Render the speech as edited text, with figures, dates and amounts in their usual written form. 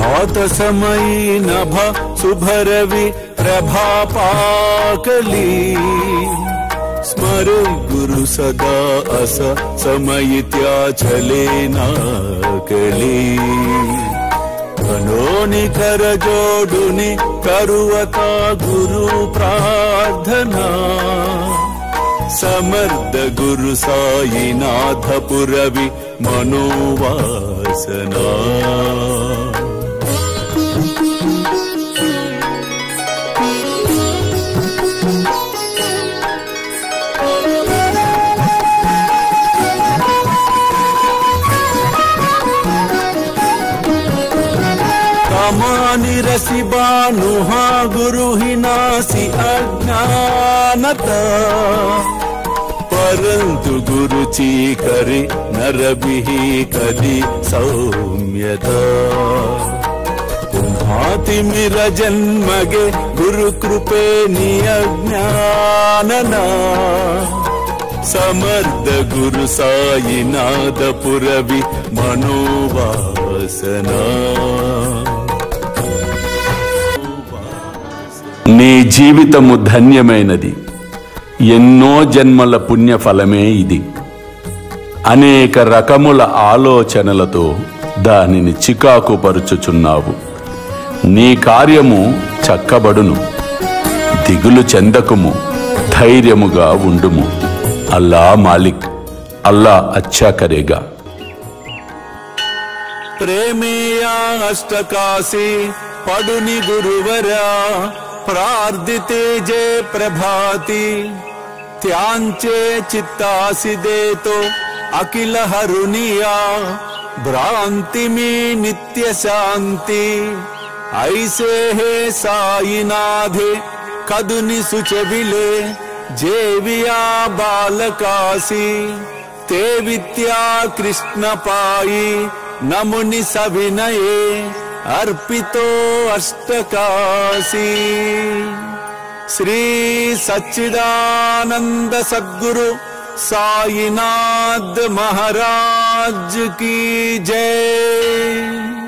भात समयी नभ शुभरवि प्रभापाकली स्मरे गुरु सदा अस समयित्या चले नाकली कनोनि कर जोडुनि करुवता गुरु प्रार्थना समर्थ गुरु साईनाथ पुरवि मनोवासना कामानि रसि बानुहा गुरु ही नासी अज्ञानता परंतु गुरु ची करे नरबिहि कदी सौम्यता पुन्हाति मिर जन्मगे गुरु कृपे नियज्ञानना समर्थ गुरु साईनाथ पुरवि मनोवासना నీ జీవితము ధన్యమైనది ఎన్నో జన్మల పుణ్యఫలమే ఇది అనేక రకముల ఆలోచనలతో దానిని చికాకుపరుచుచున్నావు నీ కార్యము చక్కబడును దిగులు చెందకుము ధైర్యముగా ఉండుము అల్లా మాలిక్ అల్లా అచ్చా కరేగా ప్రేమేయా అష్టకాసి పడుని గురువరా प्रार्थिते जे प्रभाति त्यांचे चित्तासि देतो अखिल हरुनिया भ्रांति में नित्य शांति ऐसे है साईनाथे कदुनि सुचविले जेविया बालकासी ते विद्या कृष्ण पाई नमुनि सविनये अर्पितो अष्टकासी श्री सच्चिदानंद सद्गुरु साईनाथ महाराज की जय।